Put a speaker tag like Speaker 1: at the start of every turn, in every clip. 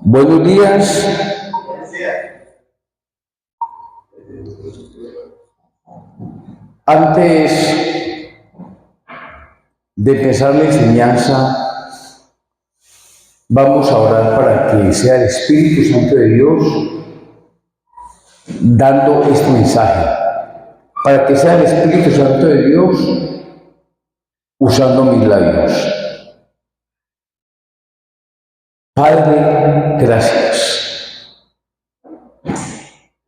Speaker 1: Buenos días. Antes de empezar la enseñanza, vamos a orar para que sea el Espíritu Santo de Dios dando este mensaje, para que sea el Espíritu Santo de Dios usando mis labios. Padre, gracias.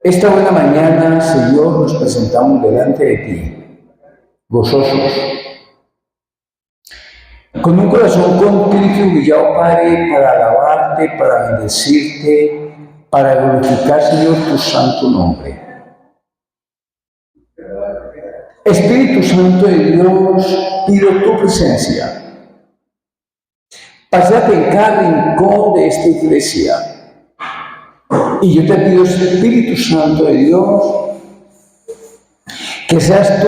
Speaker 1: Esta buena mañana, Señor, nos presentamos delante de ti, gozosos, con un corazón contrito y humillado, Padre, para alabarte, para bendecirte, para glorificar, Señor, tu santo nombre. Espíritu Santo de Dios, pido tu presencia. Pásate en cada rincón de esta iglesia. Y yo te pido, Espíritu Santo de Dios, que seas tú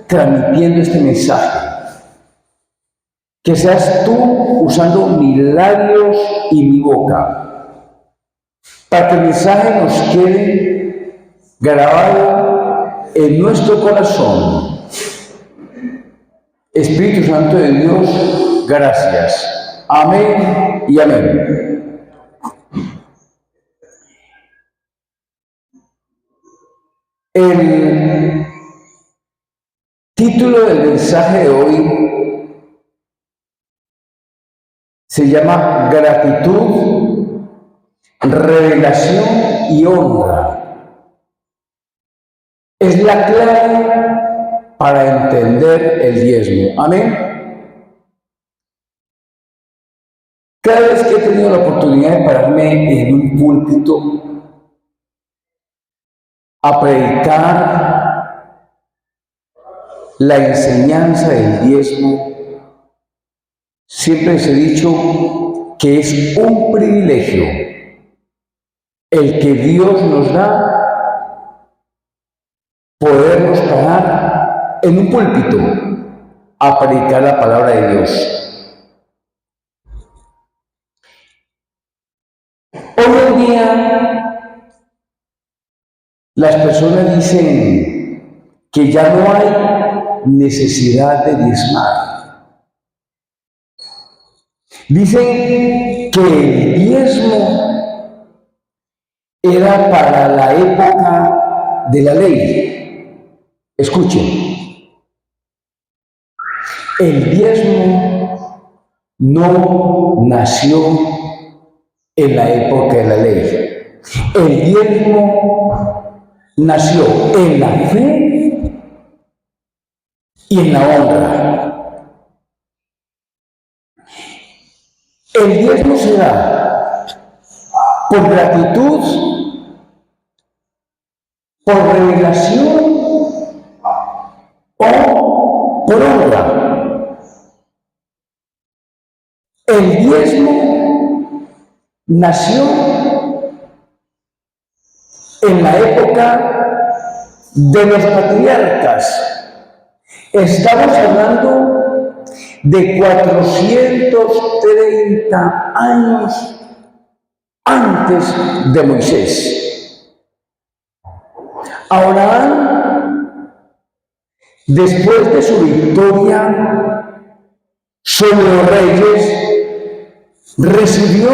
Speaker 1: transmitiendo este mensaje. Que seas tú usando mis labios y mi boca, para que el mensaje nos quede grabado en nuestro corazón. Espíritu Santo de Dios, gracias. Amén y amén. El título del mensaje de hoy se llama gratitud, revelación y honra. Es la clave para entender el diezmo. Amén. Cada vez que he tenido la oportunidad de pararme en un púlpito a predicar la enseñanza del diezmo, siempre les he dicho que es un privilegio el que Dios nos da podernos parar en un púlpito a predicar la palabra de Dios. Hoy en día las personas dicen que ya no hay necesidad de diezmar. Dicen que el diezmo era para la época de la ley. Escuchen, el diezmo no nació en la época de la ley. El diezmo nació en la fe y en la honra. El diezmo se da por gratitud, por revelación o por honra. El diezmo nació en la época de los patriarcas. Estamos hablando de 430 años antes de Moisés. Abraham, después de su victoria sobre los reyes, recibió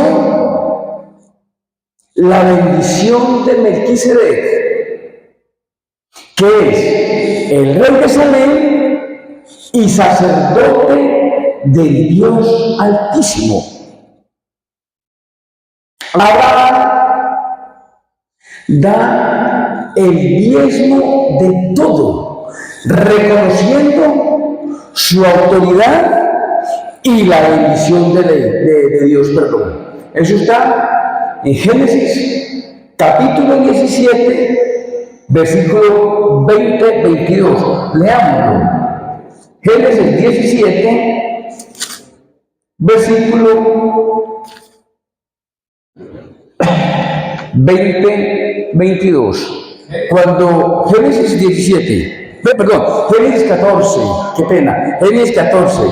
Speaker 1: la bendición de Melquisedec, que es el rey de Salem y sacerdote del Dios Altísimo. Abraham da el diezmo de todo, reconociendo su autoridad y la bendición de Dios, perdón. Eso está en Génesis, capítulo 17, versículo 20-22. Leámoslo. Génesis 17, versículo 20-22. Cuando Génesis 17, perdón, Génesis 14, qué pena, Génesis 14.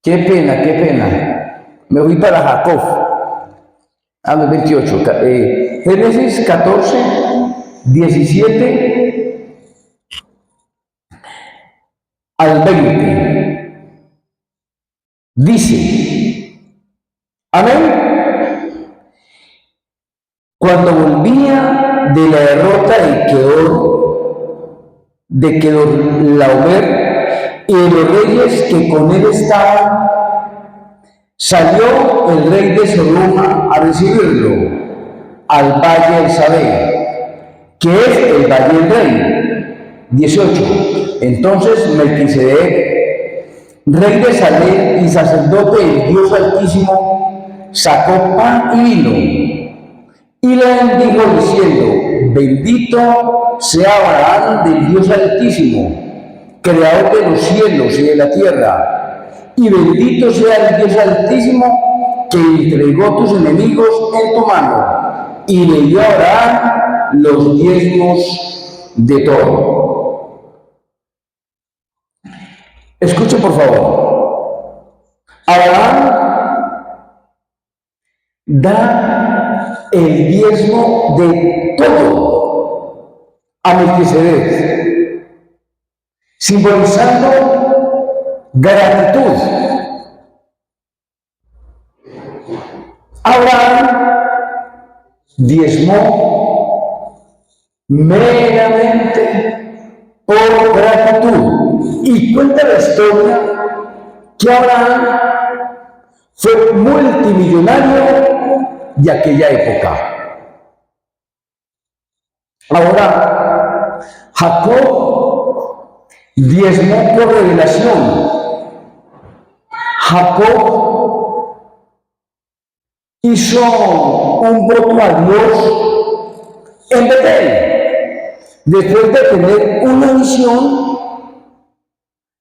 Speaker 1: Qué pena, qué pena. Me voy para Jacob. A los 28. Génesis 14, 17 al 20. Dice, amén. Cuando volvía de la derrota de Kedorlaomer y de los reyes que con él estaban, salió el rey de Sodoma a recibirlo al valle del Sabé, que es el valle del rey. 18. Entonces Melquisedec, rey de Salem y sacerdote del Dios Altísimo, sacó pan y vino y le bendijo diciendo, bendito sea Abraham del Dios Altísimo, creador de los cielos y de la tierra, y bendito sea el Dios Altísimo que entregó tus enemigos en tu mano, y le dio a Abraham los diezmos de todo. Escuche por favor. Abraham da el diezmo de todo a Melquisedec, simbolizando gratitud. Abraham diezmó meramente por gratitud. Y cuenta la historia que Abraham fue multimillonario de aquella época. Ahora, Jacob diezmó por revelación. Jacob hizo un voto a Dios en Betel, después de tener una visión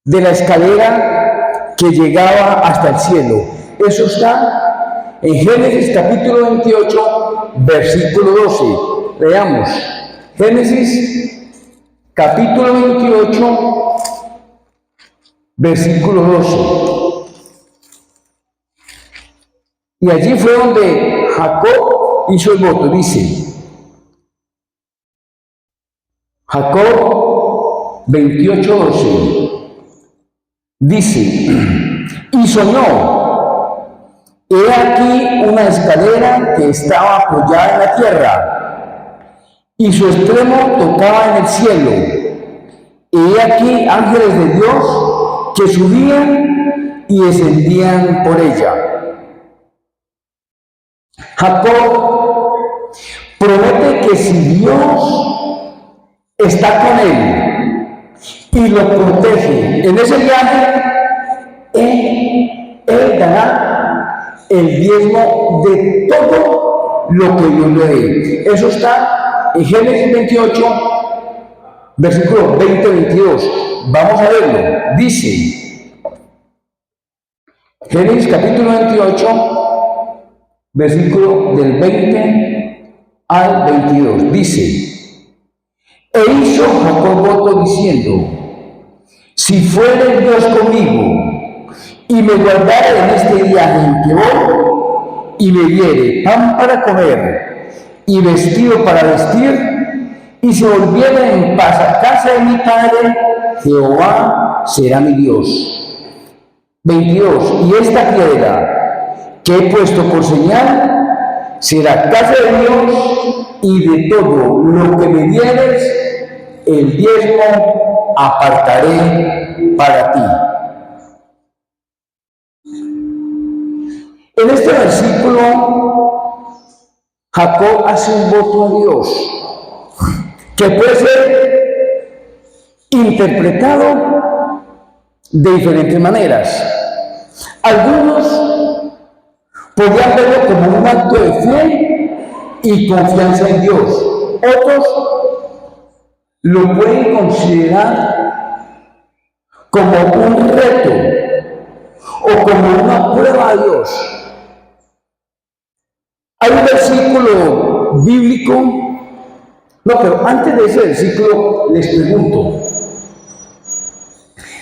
Speaker 1: de la escalera que llegaba hasta el cielo. Eso está en Génesis capítulo 28, versículo 12. Leamos. Génesis capítulo 28, versículo 12. Y allí fue donde Jacob hizo el voto. Dice, Jacob 28, 12. Dice, y soñó, he aquí una escalera que estaba apoyada en la tierra, y su extremo tocaba en el cielo, y he aquí ángeles de Dios que subían y descendían por ella. Jacob promete que si Dios está con él y lo protege en ese viaje, él dará el diezmo de todo lo que Dios le dé. Eso está en Génesis 28, versículos 20-22. Vamos a verlo. Dice, Génesis capítulo 28, versículo del 20 al 22. Dice, e hizo Jacob voto diciendo, si fuere Dios conmigo y me guardare en este viaje en que voy, y me diere pan para comer y vestido para vestir, y se volviera en paz a casa de mi padre, Jehová será mi Dios. 22. Y esta piedra que he puesto por señal será casa de Dios, y de todo lo que me dieres, el diezmo apartaré para ti. En este versículo, Jacob hace un voto a Dios que puede ser interpretado de diferentes maneras. Algunos podrían verlo como un acto de fe y confianza en Dios. Otros lo pueden considerar como un reto o como una prueba a Dios. Hay un versículo bíblico, no, pero antes de ese versículo les pregunto,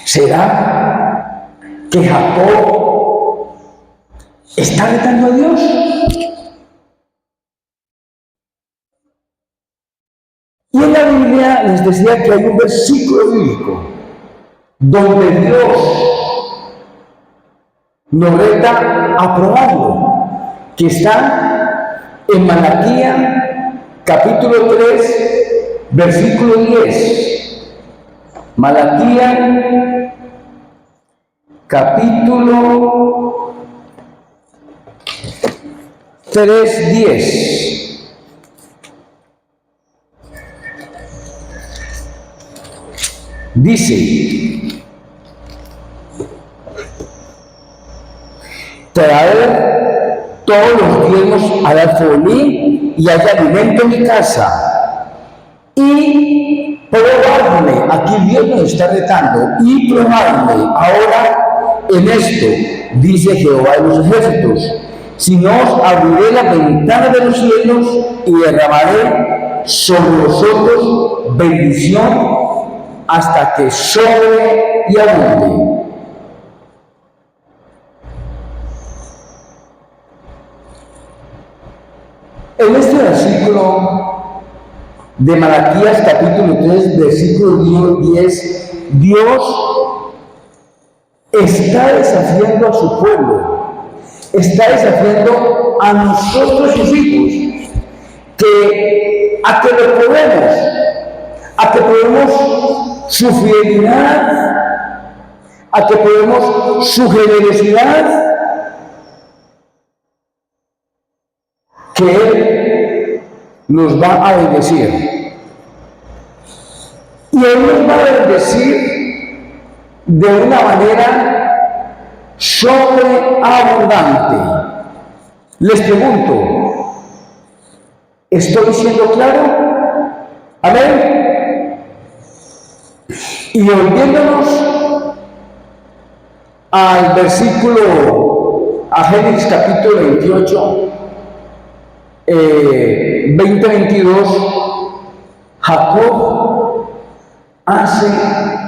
Speaker 1: ¿será que Jacob ¿Está retando a Dios? Y en la Biblia les decía que hay un versículo bíblico donde Dios nos reta a probarlo, que está en Malaquía capítulo 3, versículo 10. Malaquía capítulo 3, 10. Dice: traer todos los diezmos al alfolí y haya alimento en mi casa, y probarme, aquí Dios nos está retando, y probarme ahora en esto, dice Jehová de los ejércitos, si no os abriré la ventana de los cielos y derramaré sobre vosotros bendición hasta que sobre y abunde. En este versículo de Malaquías capítulo 3, versículo 10, Dios está desafiando a su pueblo, está desafiando a nosotros sus hijos, a que lo probemos, a que probemos su fidelidad, a que probemos su generosidad, que Él nos va a bendecir. Y Él nos va a bendecir de una manera sobreabundante. Les pregunto, ¿estoy siendo claro? Amén. Y volviéndonos al versículo, a Génesis capítulo 28, 20-22, Jacob hace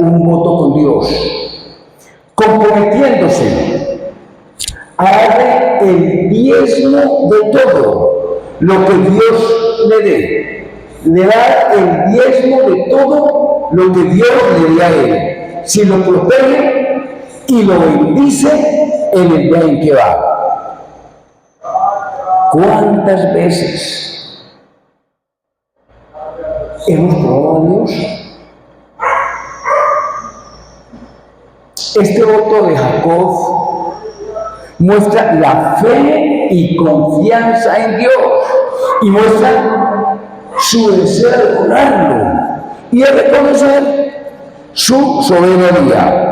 Speaker 1: un voto con Dios, comprometiéndose a darle el diezmo de todo lo que Dios le dé, le da el diezmo de todo lo que Dios le dé a él, si lo protege y lo bendice en el día en que va. ¿Cuántas veces hemos probado a Dios? Este voto de Jacob muestra la fe y confianza en Dios y muestra su deseo de honrarlo y de reconocer su soberanía.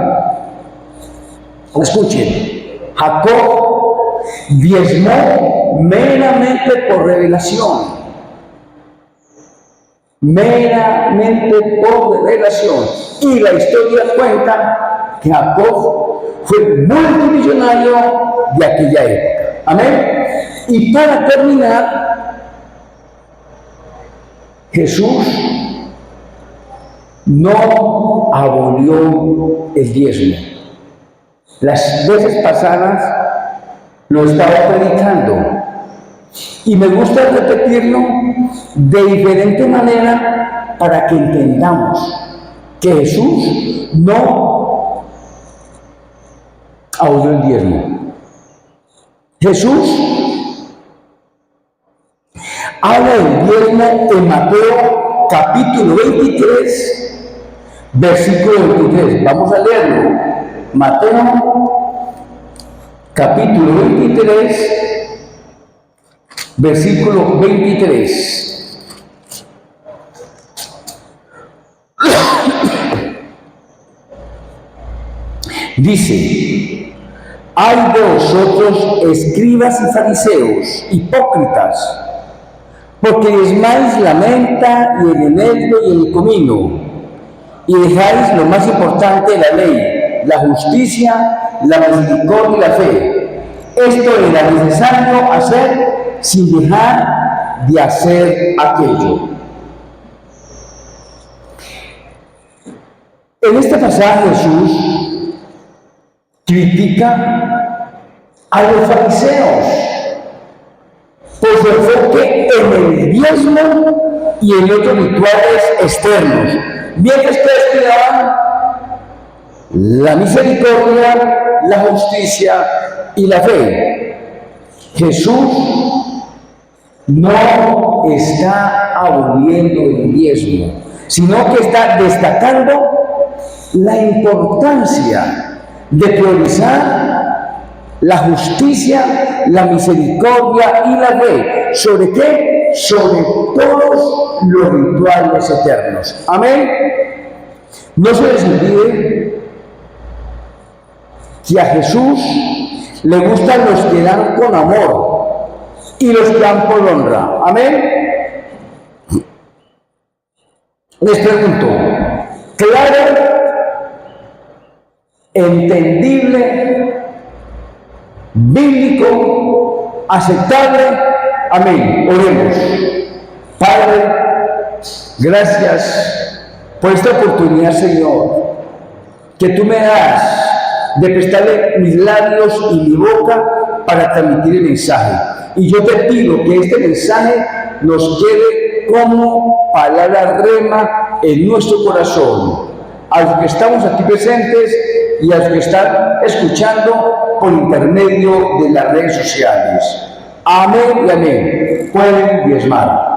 Speaker 1: Escuchen, Jacob diezmó meramente por revelación. Meramente por revelación. Y la historia cuenta que Jacob fue multimillonario de aquella época. Amén. Y para terminar, Jesús no abolió el diezmo. Las veces pasadas lo estaba predicando y me gusta repetirlo de diferente manera para que entendamos que Jesús no abolió el diezmo. Jesús habla del diezmo en Mateo capítulo 23, versículo 23. Vamos a leerlo. Mateo capítulo 23, versículo 23. Dice: ay de vosotros, escribas y fariseos, hipócritas, porque diezmáis la menta y el eneldo y el comino, y dejáis lo más importante de la ley, la justicia, la misericordia y la fe. Esto era necesario hacer sin dejar de hacer aquello. En este pasaje Jesús critica a los fariseos por su enfoque en el diezmo y en otros rituales externos, mientras que esperaban la misericordia, la justicia y la fe. Jesús no está aboliendo el diezmo, sino que está destacando la importancia de priorizar la justicia, la misericordia y la fe. ¿Sobre qué? Sobre todos los rituales eternos. Amén. No se les olvide que a Jesús le gustan los que dan con amor y los que dan por honra. Amén. Les pregunto, claro, entendible, bíblico, aceptable. Amén. Oremos. Padre, gracias por esta oportunidad, Señor, que tú me das de prestarle mis labios y mi boca para transmitir el mensaje. Y yo te pido que este mensaje nos quede como palabra rema en nuestro corazón, a los que estamos aquí presentes y a los que están escuchando por intermedio de las redes sociales. Amén y amén. Pueden diezmar.